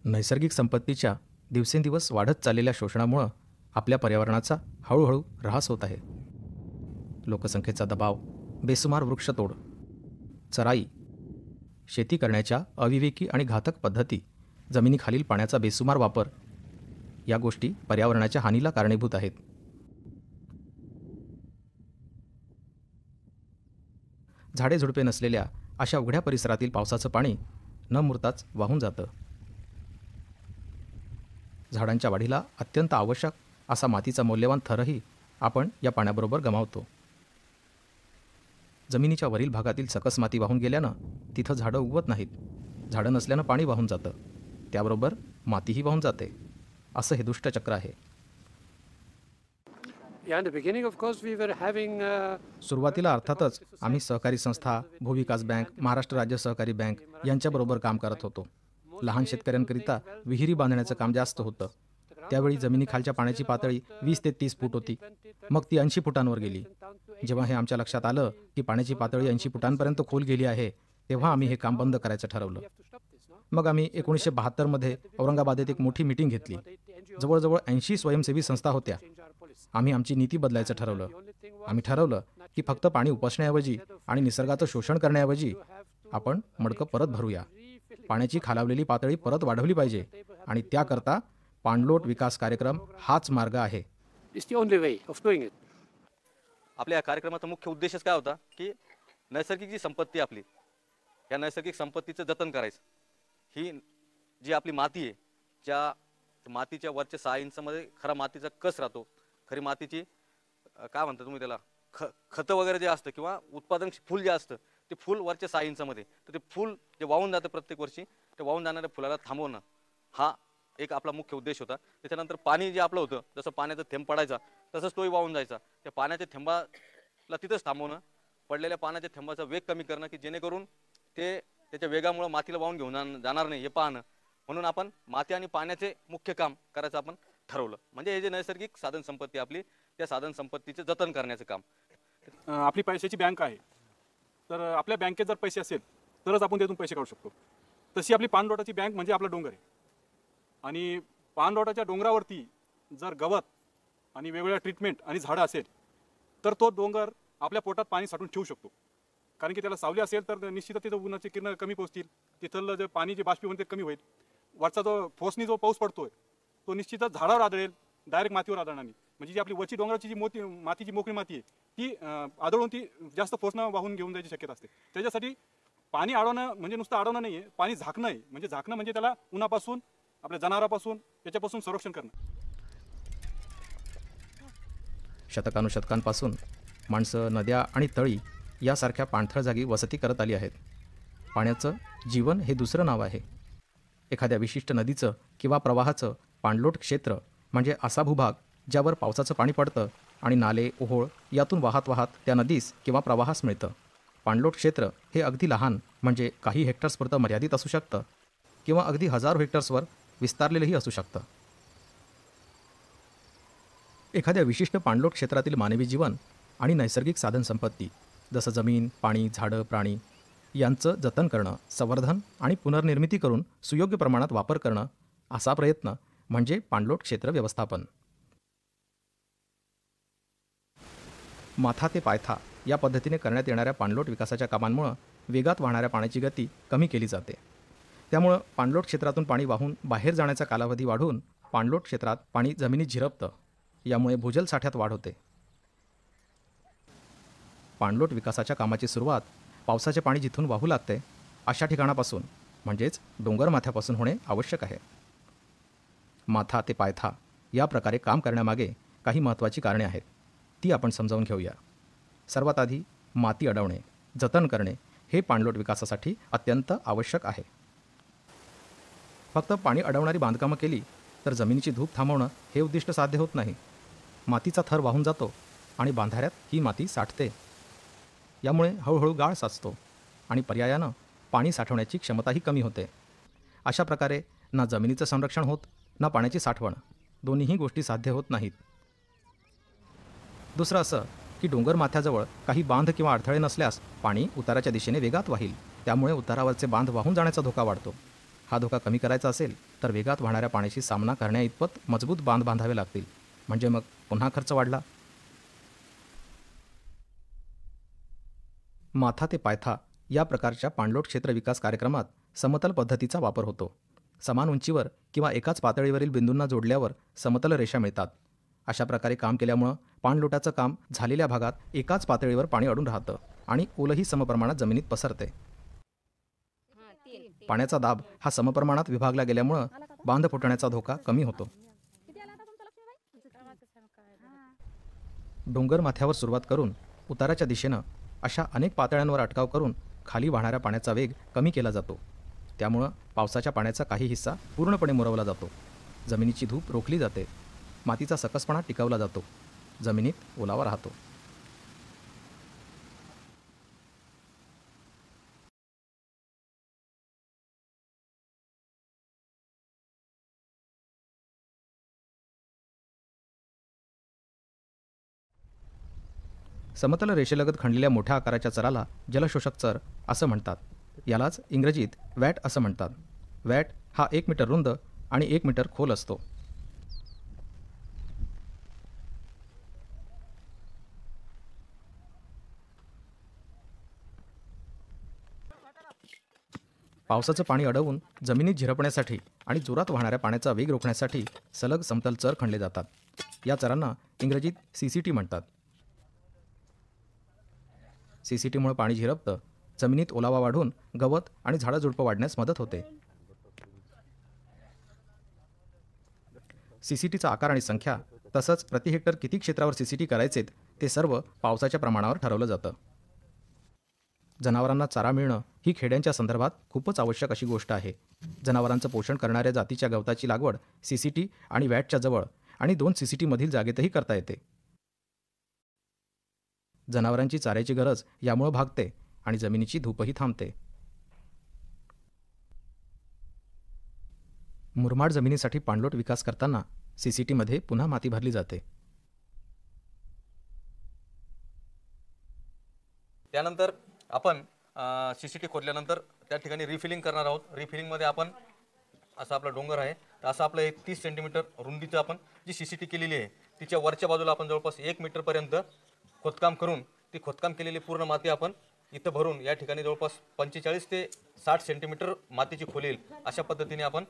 नैसर्गिक संपत्तीच्या दिवसेंदिवस वाढत चाललेल्या शोषणामुळं आपल्या पर्यावरणाचा हळूहळू ऱ्हास होत आहे. लोकसंख्येचा दबाव, बेसुमार वृक्षतोड, चराई, शेती करण्याच्या अविवेकी आणि घातक पद्धती, जमिनीखालील पाण्याचा बेसुमार वापर या गोष्टी पर्यावरणाच्या हानीला कारणीभूत आहेत. झाडे झुडपे नसलेल्या अशा उघड्या परिसरातील पावसाचं पाणी न मुरताच वाहून जातं. झाडांच्या वाढीला अत्यंत आवश्यक असा मातीचा मौल्यवान थरही आपण या पाण्याबरोबर गमावतो. जमिनीच्या वरील भागातील सकस माती वाहून गेल्यानं तिथं झाडं उगवत नाहीत. झाडं नसल्यानं पाणी वाहून जातं, त्याबरोबर मातीही वाहून जाते. असं हे दुष्ट चक्र आहे. सुरुवातीला अर्थातच आम्ही सहकारी संस्था, भूविकास बँक, महाराष्ट्र राज्य सहकारी बँक यांच्याबरोबर काम करत होतो. लहान शेतकऱ्यांकरिता विहिरी बांधण्याचं काम जास्त होतं. त्यावेळी जमिनीखालच्या पाण्याची पातळी 20 ते 30 फूट होती. मग ती 80 फुटांवर गेली. जेव्हा हे आमच्या लक्षात आलं की पाण्याची पातळी 80 फुटांपर्यंत खोल गेली आहे, तेव्हा आम्ही हे काम बंद करायचं ठरवलं. मग आम्ही 1972 मध्ये औरंगाबादेत एक मोठी मीटिंग घेतली. जवळजवळ 80 स्वयंसेवी संस्था होत्या. आम्ही आमची नीती बदलायचं ठरवलं. आम्ही ठरवलं की फक्त पाणी उपसण्याऐवजी आणि निसर्गाचं शोषण करण्याऐवजी आपण मडकं परत भरूया. पाण्याची खालावलेली पातळी परत वाढवली पाहिजे आणि त्याकरता पाणलोट विकास कार्यक्रम हाच मार्ग आहे. आपल्या या कार्यक्रमाचा मुख्य उद्देशच काय होता की नैसर्गिक जी संपत्ती आपली, या नैसर्गिक संपत्तीचं जतन करायचं. ही जी आपली माती आहे, ज्या मातीच्या वरच्या 6 इंचामध्ये खरा मातीचा कस राहतो. खरी मातीची काय म्हणता तुम्ही त्याला, खतं वगैरे जे असतं किंवा उत्पादन फूल जे असतं ते फूल वरच्या 6 इंचामध्ये, तर ते फूल जे वाहून जातं प्रत्येक वर्षी, ते वाहून जाणाऱ्या फुलाला थांबवणं हा एक आपला मुख्य उद्देश होता. त्याच्यानंतर पाणी जे आपलं होतं, जसं पाण्याचा थेंब पडायचा तसंच तोही वाहून जायचा. त्या पाण्याच्या थेंबाला तिथंच थांबवणं, पडलेल्या पाण्याच्या थेंबाचा वेग कमी करणं की जेणेकरून ते त्याच्या वेगामुळे मातीला वाहून घेऊन जाणार नाही हे पाहणं. म्हणून आपण माती आणि पाण्याचे मुख्य काम करायचं आपण ठरवलं. म्हणजे हे जे नैसर्गिक साधन संपत्ती आपली, त्या साधन संपत्तीचे जतन करण्याचं काम. आपली पैशाची बँक आहे, तर आपल्या बँकेत जर पैसे असेल तरच आपण त्यातून पैसे काढू शकतो. तशी आपली पाणलोटाची बँक म्हणजे आपला डोंगर आहे. आणि पाणलोटाच्या डोंगरावरती जर गवत आणि वेगवेगळ्या ट्रीटमेंट आणि झाडं असेल तर तो डोंगर आपल्या पोटात पाणी साठवून ठेवू शकतो. कारण की त्याला सावली असेल तर निश्चितच तिथं उन्हाची किरणं कमी पोहोचतील, तिथलं जे पाणी जे बाष्पीभवन ते कमी होईल. वरचा जो फोसनी जो पाऊस पडतोय तो निश्चितच झाडावर आदळेल, डायरेक्ट मातीवर आदळणार नाही. म्हणजे जी आपली वरची डोंगराची जी मातीची मोकळी माती आहे ती आदळून ती जास्त फोसनं वाहून घेऊन जायची शक्यता असते. त्याच्यासाठी पाणी अडवणं म्हणजे नुसतं अडवणं नाही आहे, पाणी झाकणं आहे. म्हणजे झाकणं म्हणजे त्याला उन्हापासून, आपल्या जनावरांपासून, याच्यापासून संरक्षण करणं. शतकानुशतकांपासून माणसं नद्या आणि तळी यासारख्या पाणथळ जागी वसती करत आली आहेत. पाण्याचं जीवन हे दुसरं नाव आहे. एखाद्या विशिष्ट नदीचं किंवा प्रवाहाचं पाणलोट क्षेत्र म्हणजे असा भूभाग ज्यावर पावसाचं पाणी पडतं आणि नाले, ओहोळ यातून वाहत वाहत त्या नदीस किंवा प्रवाहास मिळतं. पाणलोट क्षेत्र हे अगदी लहान म्हणजे काही हेक्टर्सपुरतं मर्यादित असू शकतं किंवा अगदी हजारो हेक्टर्सवर विस्तारलेलंही असू शकतं. एखाद्या विशिष्ट पाणलोट क्षेत्रातील मानवी जीवन आणि नैसर्गिक साधनसंपत्ती जसं जमीन, पाणी, झाडं, प्राणी यांचं जतन करणं, संवर्धन आणि पुनर्निर्मिती करून सुयोग्य प्रमाणात वापर करणं असा प्रयत्न म्हणजे पाणलोट क्षेत्र व्यवस्थापन. माथा ते पायथा या पद्धतीने करण्यात येणाऱ्या पाणलोट विकासाच्या कामांमुळं वेगात वाहणाऱ्या पाण्याची गती कमी केली जाते. त्यामुळं पाणलोट क्षेत्रातून पाणी वाहून बाहेर जाण्याचा कालावधी वाढून पाणलोट क्षेत्रात पाणी जमिनीत झिरपतं. यामुळे भूजल साठ्यात वाढ होते. पाणलोट विकासाच्या कामाची सुरुवात पावसाचे पाणी जिथून वाहू लागते अशा ठिकाणापासून म्हणजेच डोंगर माथ्यापासून होणे आवश्यक आहे. माथा ते पायथा या प्रकारे काम करण्यामागे काही महत्त्वाची कारणे आहेत. ती आपण समजावून घेऊया. सर्वात आधी माती अडवणे, जतन करणे हे पाणलोट विकासासाठी अत्यंत आवश्यक आहे. फक्त पाणी अडवणारी बांधकामं केली तर जमिनीची धूप थांबवणं हे उद्दिष्ट साध्य होत नाही. मातीचा थर वाहून जातो आणि बांधाऱ्यात ही माती साठते. यामुळे हळूहळू गाळ साचतो आणि पर्यायानं पाणी साठवण्याची क्षमताही कमी होते. अशा प्रकारे ना जमिनीचं संरक्षण होत ना पाण्याची साठवण, दोन्हीही गोष्टी साध्य होत नाहीत. दुसरं असं की डोंगर माथ्याजवळ काही बांध किंवा अडथळे नसल्यास पाणी उताराच्या दिशेने वेगात वाहील. त्यामुळे उतारावरचे बांध वाहून जाण्याचा धोका वाढतो. हा धोका कमी करायचा असेल तर वेगात वाहणाऱ्या पाण्याशी सामना करण्याइतपत मजबूत बांध बांधावे लागतील, म्हणजे मग पुन्हा खर्च वाढला. माथा ते पायथा या प्रकारच्या पाणलोट क्षेत्र विकास कार्यक्रमात समतल पद्धतीचा वापर होतो. समान उंचीवर किंवा एकाच पातळीवरील बिंदूंना जोडल्यावर समतल रेषा मिळतात. अशा प्रकारे काम केल्यामुळं पाणलोटाचं काम झालेल्या भागात एकाच पातळीवर पाणी अडून राहतं आणि ओलही समप्रमाणात जमिनीत पसरते. पाण्याचा दाब हा समप्रमाणात विभागला गेल्यामुळं बांध फुटण्याचा धोका कमी होतो. डोंगर माथ्यावर सुरुवात करून उताराच्या दिशेनं अशा अनेक पातळ्यांवर अटकाव करून खाली वाहणाऱ्या पाण्याचा वेग कमी केला जातो. त्यामुळं पावसाच्या पाण्याचा काही हिस्सा पूर्णपणे मुरवला जातो. जमिनीची धूप रोखली जाते. मातीचा सकसपणा टिकवला जातो. जमिनीत ओलावा राहतो. समतल रेषेलगत खणलेल्या मोठ्या आकाराच्या चराला जलशोषक चर असं म्हणतात. यालाच इंग्रजीत वॅट असं म्हणतात. वॅट हा 1 मीटर रुंद आणि 1 मीटर खोल असतो. पावसाचं पाणी अडवून जमिनीत झिरपण्यासाठी आणि जोरात वाहणाऱ्या पाण्याचा वेग रोखण्यासाठी सलग समतल चर खणले जातात. या चरांना इंग्रजीत CCT म्हणतात. CCTमुळे पाणी झिरपतं, जमिनीत ओलावा वाढून गवत आणि झाडं-झुडपं वाढण्यास मदत होते. CCTचा आकार आणि संख्या तसंच प्रति हेक्टर किती क्षेत्रावर CCT करायचेत ते सर्व पावसाच्या प्रमाणावर ठरवलं जातं. जनावरांना चारा मिळणं ही खेड्यांच्या संदर्भात खूपच आवश्यक अशी गोष्ट आहे. जनावरांचं पोषण करणाऱ्या जातीच्या गवताची लागवड CCT आणि वॅटच्या जवळ आणि 2 CCT मधील जागेतही करता येते. जनावरांची चाऱ्याची गरज यामुळे भागते आणि जमिनीची धूपही थांबते. मुरमाड जमिनीसाठी पाणलोट विकास करताना CCTमध्ये पुन्हा माती भरली जाते. त्यानंतर आपण CCT खोदल्यानंतर त्या ठिकाणी रिफिलिंग करणार आहोत. रिफिलिंगमध्ये आपण असा आपला डोंगर आहे, तर असं आपलं एक 30 सेंटीमीटर रुंदीचं आपण जी CCT केलेली आहे तिच्या वरच्या बाजूला आपण जवळपास 1 मीटरपर्यंत खोदकाम करून ती खोदकाम केलेली पूर्ण माती आपण इथं भरून या ठिकाणी जवळपास 45 ते 60 सेंटीमीटर मातीची खोली येईल अशा पद्धतीने आपण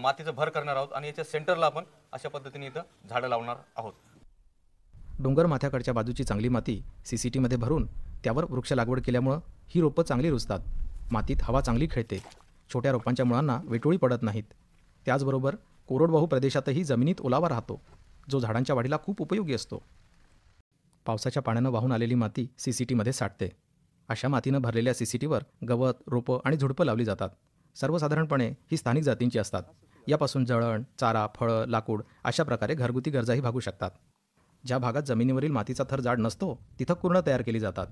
मातीचं भर करणार आहोत आणि याच्या सेंटरला आपण अशा पद्धतीने इथं झाडं लावणार आहोत. डोंगर माथ्याकडच्या बाजूची चांगली माती CCTमध्ये भरून त्यावर वृक्ष लागवड केल्यामुळं ही रोपं चांगली रुजतात. मातीत हवा चांगली खेळते. छोट्या रोपांच्या मुळांना वेटोळी पडत नाहीत. त्याचबरोबर कोरडवाहू प्रदेशातही जमिनीत ओलावा राहतो, जो झाडांच्या वाढीला खूप उपयोगी असतो. पावसाच्या पाण्यानं वाहून आलेली माती CCTमध्ये साठते. अशा मातीनं भरलेल्या CCTवर गवत, रोपं आणि झुडपं लावली जातात. सर्वसाधारणपणे ही स्थानिक जातींची असतात. यापासून जळण, चारा, फळं, लाकूड अशा प्रकारे घरगुती गरजाही भागू शकतात. ज्या भागात जमिनीवरील मातीचा थर जाड नसतो तिथं कुरणं तयार केली जातात.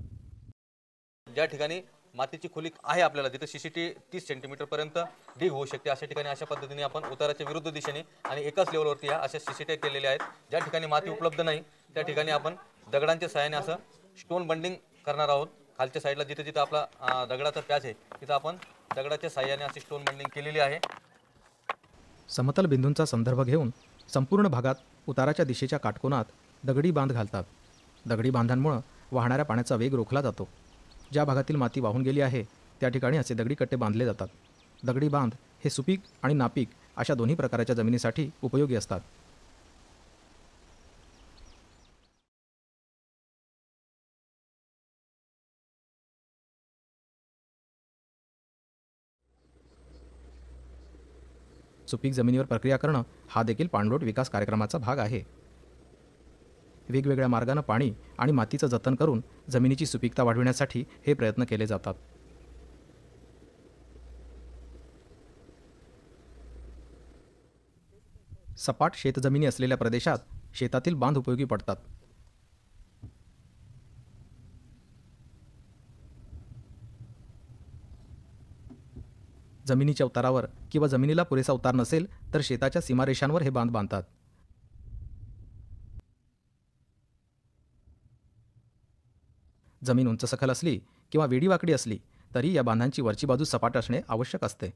ज्या ठिकाणी मातीची खोली आहे आपल्याला तिथं CCT 30 सेंटीमीटरपर्यंत ढीग होऊ शकते. अशा ठिकाणी अशा पद्धतीने आपण उताराच्या विरुद्ध दिशेने आणि एकाच लेवलवरती या अशा CCT केलेल्या आहेत. ज्या ठिकाणी माती उपलब्ध नाही त्या ठिकाणी आपण दगडांच्या सहाय्याने असं स्टोन बंडिंग करणार आहोत. खालच्या साईडला जिथं जिथं आपला दगडाचा पॅच आहे तिथं आपण दगडाच्या सहाय्याने अशी स्टोन बंडिंग केलेली आहे. समतल बिंदूंचा संदर्भ घेऊन संपूर्ण भागात उताराच्या दिशेच्या काटकोनात दगडी बांध घालतात. दगडी बांधांमुळं वाहणाऱ्या पाण्याचा वेग रोखला जातो. ज्या भागातील माती वाहून गेली आहे त्या ठिकाणी असे दगडी कट्टे बांधले जातात. दगडी बांध हे सुपीक आणि नापीक अशा दोन्ही प्रकारच्या जमिनीसाठी उपयोगी असतात. सुपीक जमिनीवर प्रक्रिया करणं हा देखील पाणलोट विकास कार्यक्रमाचा भाग आहे. वेगवेगळ्या मार्गानं पाणी आणि मातीचं जतन करून जमिनीची सुपीकता वाढविण्यासाठी हे प्रयत्न केले जातात. सपाट शेतजमिनी असलेल्या प्रदेशात शेतातील बांध उपयोगी पडतात. जमिनीच्या उतारावर किंवा जमिनीला पुरेसा उतार नसेल तर शेताच्या सीमारेषांवर हे बांध बांधतात. जमीन उंच सखल असली किंवा वेडीवाकडी असली तरी या बांधांची वरची बाजू सपाट असणे आवश्यक असते,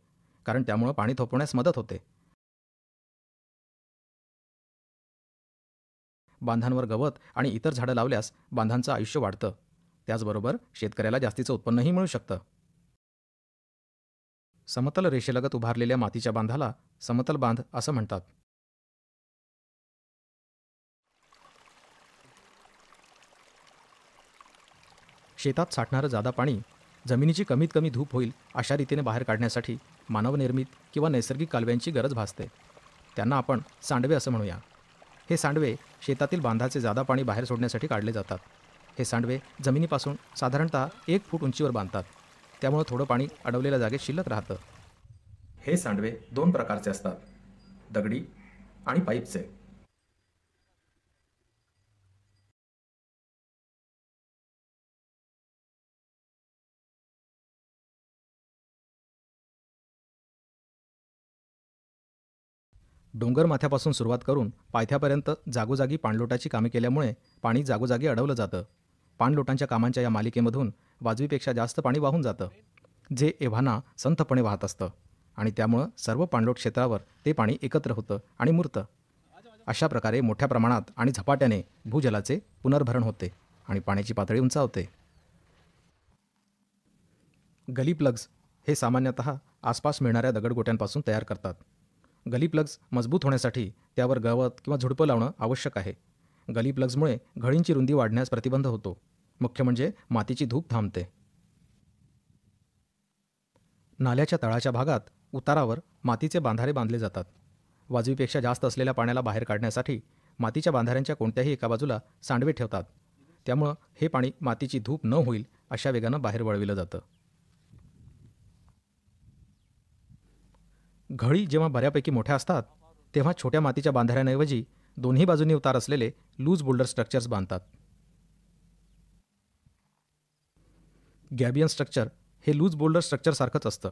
कारण त्यामुळं पाणी थोपवण्यास मदत होते. बांधांवर गवत आणि इतर झाडं लावल्यास बांधांचं आयुष्य वाढतं. त्याचबरोबर शेतकऱ्याला जास्तीचं उत्पन्नही मिळू शकतं. समतल रेषेलगत उभारलेल्या मातीच्या बांधाला समतल बांध असं म्हणतात. शेतात साठणारं जादा पाणी जमिनीची कमीत कमी धूप होईल अशा रीतीने बाहेर काढण्यासाठी मानवनिर्मित किंवा नैसर्गिक कालव्यांची गरज भासते. त्यांना आपण सांडवे असं म्हणूया. हे सांडवे शेतातील बांधाचे जादा पाणी बाहेर सोडण्यासाठी काढले जातात. हे सांडवे जमिनीपासून साधारणतः 1 फूट उंचीवर बांधतात. त्यामुळे थोडं पाणी अडवलेल्या जागेत शिल्लक राहतं. हे सांडवे 2 प्रकारचे असतात, दगडी आणि पाईपचे. डोंगर माथ्यापासून सुरुवात करून पायथ्यापर्यंत जागोजागी पाणलोटाची कामे केल्यामुळे पाणी जागोजागी अडवलं जातं. पाणलोटांच्या कामांच्या या मालिकेमधून वाजवीपेक्षा जास्त पाणी वाहून जातं, जे एव्हाना संथपणे वाहत असतं आणि त्यामुळं सर्व पाणलोट क्षेत्रावर ते पाणी एकत्र होतं आणि मुरतं. अशा प्रकारे मोठ्या प्रमाणात आणि झपाट्याने भूजलाचे पुनर्भरण होते आणि पाण्याची पातळी उंचावते. गली प्लग्स हे सामान्यतः आसपास मिळणाऱ्या दगडगोट्यांपासून तयार करतात. गली प्लग्स मजबूत होण्यासाठी त्यावर गवत किंवा झुडपं लावणं आवश्यक आहे. गली प्लग्समुळे घळींची रुंदी वाढण्यास प्रतिबंध होतो. मुख्य म्हणजे मातीची धूप थांबते. नाल्याच्या तळाच्या भागात उतारावर मातीचे बांधारे बांधले जातात. वाजवीपेक्षा जास्त असलेल्या पाण्याला बाहेर काढण्यासाठी मातीच्या बांधाऱ्यांच्या कोणत्याही एका बाजूला सांडवे ठेवतात. त्यामुळं हे पाणी मातीची धूप न होईल अशा वेगानं बाहेर वळविलं जातं. घळी जेव्हा बऱ्यापैकी मोठ्या असतात तेव्हा छोट्या मातीच्या बांधाऱ्यांऐवजी दोन्ही बाजूंनी उतार असलेले लूज बोल्डर स्ट्रक्चर्स बांधतात. गॅबियन स्ट्रक्चर हे लूज बोल्डर स्ट्रक्चरसारखंच असतं,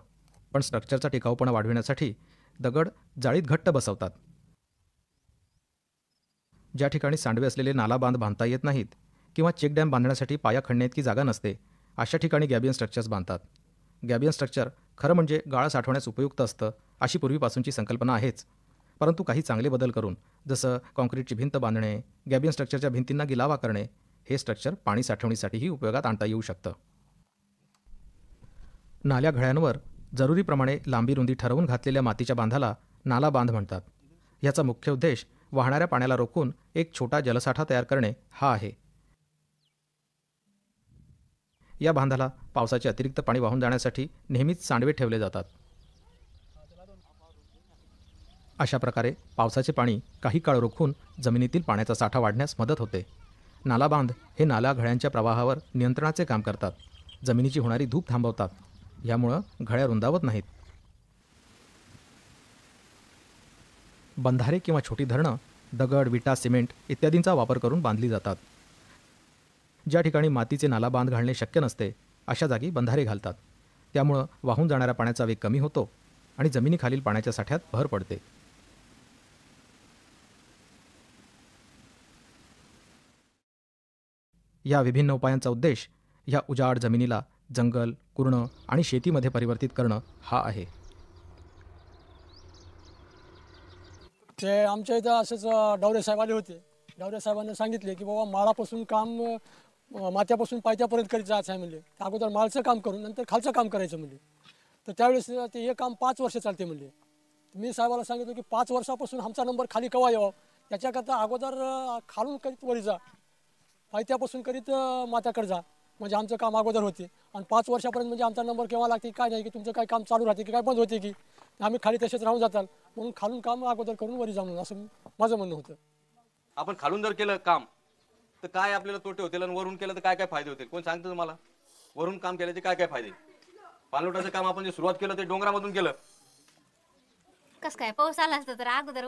पण स्ट्रक्चरचा टिकाऊपणा वाढविण्यासाठी दगड जाळीत घट्ट बसवतात. ज्या ठिकाणी सांडवे असलेले नाला बांध बांधता येत नाहीत किंवा चेकडॅम बांधण्यासाठी पाया खणण्याइतकी जागा नसते, अशा ठिकाणी गॅबियन स्ट्रक्चर्स बांधतात. गॅबियन स्ट्रक्चर खरं म्हणजे गाळ साठवण्यास उपयुक्त असतं अशी पूर्वीपासूनची संकल्पना आहेच, परंतु काही चांगले बदल करून, जसं काँक्रीटची भिंत बांधणे, गॅबियन स्ट्रक्चरच्या भिंतींना गिलावा करणे, हे स्ट्रक्चर पाणी साठवणीसाठीही उपयोगात आणता येऊ शकतं. नाल्या घळ्यांवर जरुरीप्रमाणे लांबी रुंदी ठरवून घातलेल्या मातीच्या बांधाला नाला बांध म्हणतात. याचा मुख्य उद्देश वाहणाऱ्या पाण्याला रोखून एक छोटा जलसाठा तयार करणे हा आहे. या बांधाला पावसाचे अतिरिक्त पाणी वाहून जाण्यासाठी नेहमीच सांडवे ठेवले जातात. अशा प्रकारे पावसाचे पाणी काही काळ रोखून जमिनीतील पाण्याचा साठा वाढण्यास मदत होते. नाला बांध हे नाला घळ्यांच्या प्रवाहावर नियंत्रणाचे काम करतात. जमिनीची होणारी धूप थांबवतात. यामुळं घळ्या रुंदावत नाहीत. बंधारे किंवा छोटी धरणं दगड, विटा, सिमेंट इत्यादींचा वापर करून बांधली जातात. ज्या ठिकाणी मातीचे नाला बांध घालणे शक्य नसते अशा जागी बंधारे घालतात. त्यामुळं वाहून जाणाऱ्या पाण्याचा वेग कमी होतो आणि जमिनीखालील पाण्याच्या साठ्यात भर पडते. या विभिन्न उपायांचा उद्देश या उजाड जमिनीला जंगल, कुरण आणि शेतीमध्ये परिवर्तित करणं हा आहे. ते आमच्या इथं असंच डावरे साहेब आले होते. डावरे साहेबांनी सांगितले की बाबा माळापासून काम माथ्यापासून पायथ्यापर्यंत करीत जायचं आहे म्हणले. अगोदर माळचं काम करून नंतर खालचं काम करायचं म्हणले. तर त्यावेळेस ते हे काम 5 वर्ष चालते म्हणले. मी साहेबाला सांगितलं की 5 वर्षापासून आमचा नंबर खाली केव्हा यावं, त्याच्याकरता अगोदर खालून करीत वरी जा, पायथ्यापासून करीत माथ्याकडे जा, म्हणजे आमचं काम अगोदर होते. आणि 5 वर्षापर्यंत म्हणजे आमचा नंबर केव्हा लागते काय नाही, की तुमचं काय काम चालू राहते की काय बंद होते, की आम्ही खाली तसेच राहून जातात. म्हणून खालून काम अगोदर करून वरी जाऊन, असं माझं म्हणणं होतं. आपण खालून जर केलं काम तर काय आपल्याला तोटे होतील आणि वरून केलं तर काय काय फायदे होतील? कोण सांगतं तुम्हाला? वरून काम केल्याचे काय काय फायदे? पाणलोटाचं काम आपण जे सुरुवात केलं ते डोंगरामधून केलं. कसं काय पाऊस आला असतं तर अगोदर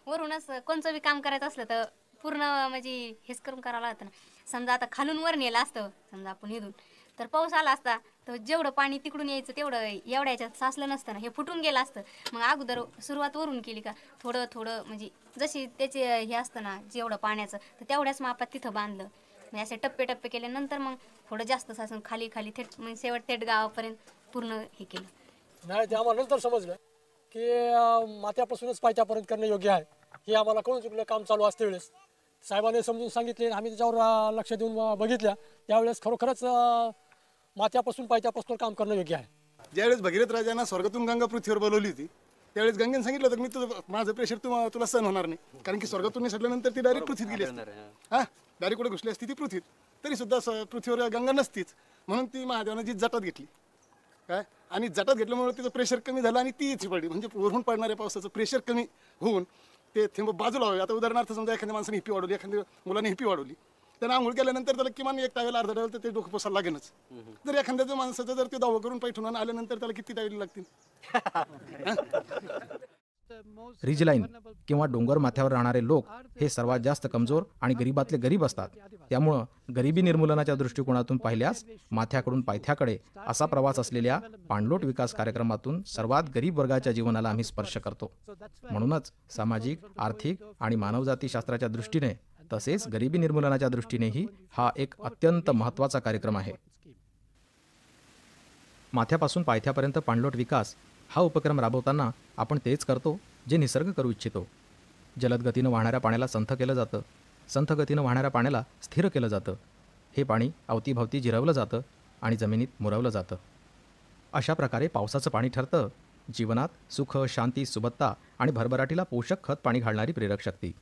वरूनच कोणचं बी काम करायचं असलं तर पूर्ण म्हणजे हेच करून करावं लागतं ना. समजा आता खालून वर नेलं असतं समजा आपण इथून, तर पाऊस आला असता तर जेवढं पाणी तिकडून यायचं तेवढं एवढ्या याच्यात साचलं नसतं ना, हे फुटून गेलं असतं. मग अगोदर सुरुवात वरून केली का थोडं थोडं म्हणजे जशी त्याचे हे असतं ना जेवढं पाण्याचं, तर तेवढ्याच मापात तिथं बांधलं. म्हणजे असे टप्पे टप्पे केल्यानंतर मग थोडं जास्त साचून खाली खाली थेट म्हणजे शेवट थेट गावापर्यंत पूर्ण हे केलं. नाही ते आम्हाला नंतर समजलं. की माथ्यापासूनच पायथ्यापर्यंत करणं योग्य आहे. हे आम्हाला कळून चुकलं काम चालू असते वेळेस साहेबांनी समजून सांगितले, आम्ही त्याच्यावर लक्ष देऊन बघितल्या. त्यावेळेस खरोखरच माथ्यापासून पायथ्यापासून काम करणं योग्य आहे. ज्यावेळेस भगीरथ राजांना स्वर्गातून गंगा पृथ्वीवर बोलवली होती त्यावेळेस गंगेने सांगितलं होतं की मी माझं प्रेशर तुला सहन होणार नाही, कारण की स्वर्गातून निसटल्यानंतर ती डायरेक्ट पृथ्वीत गेली असती. हां, डायरेक्ट कुठे घुसली असती ती पृथ्वीत, तरी सुद्धा पृथ्वीवर गंगा नसतीच. म्हणून ती महादेवानं जी जटात घेतली काय, आणि जटात घेतल्यामुळे तिचं प्रेशर कमी झालं आणि ती इथे पडली. म्हणजे वरून पडणाऱ्या पावसाचं प्रेशर कमी होऊन ते थेंब बाजूला व्हावे. आता उदाहरणार्थ समजा एखाद्या माणसाने हिपी वाढवली, एखाद्या मुलाने हिपी वाढवली, त्यानं आंघोळ केल्यानंतर त्याला किमान एक टावेल अर्धा टावेल तर ते डोकं पुसायला लागेलच. जर एखाद्या माणसाचं जर ते दावा करून पैठून आल्यानंतर त्याला किती टावेल लागतील? रिज लाईन किंवा डोंगर माथ्यावर राहणारे लोक हे सर्वात जास्त कमजोर आणि गरीबातले गरीब असतात. त्यामुळं गरिबी निर्मूलनाच्या दृष्टिकोनातून पाहिल्यास माथ्याकडून पायथ्याकडे असा प्रवास असलेल्या पाणलोट विकास कार्यक्रमातून सर्वात गरीब वर्गाच्या जीवनाला आम्ही स्पर्श करतो. म्हणूनच सामाजिक, आर्थिक आणि मानवजातीशास्त्राच्या दृष्टीने तसेच गरिबी निर्मूलनाच्या दृष्टीनेही हा एक अत्यंत महत्त्वाचा कार्यक्रम आहे. माथ्यापासून पायथ्यापर्यंत पाणलोट विकास हा उपक्रम राबवताना आपण तेच करतो जे निसर्ग करू इच्छितो. जलद गतीनं वाहणाऱ्या पाण्याला संथ केलं जातं, संथ गतीनं वाहणाऱ्या पाण्याला स्थिर केलं जातं. हे पाणी अवतीभवती जिरवलं जातं आणि जमिनीत मुरवलं जातं. अशा प्रकारे पावसाचं पाणी ठरतं जीवनात सुख, शांती, सुबत्ता आणि भरभराटीला पोषक खत पाणी घालणारी प्रेरक शक्ती.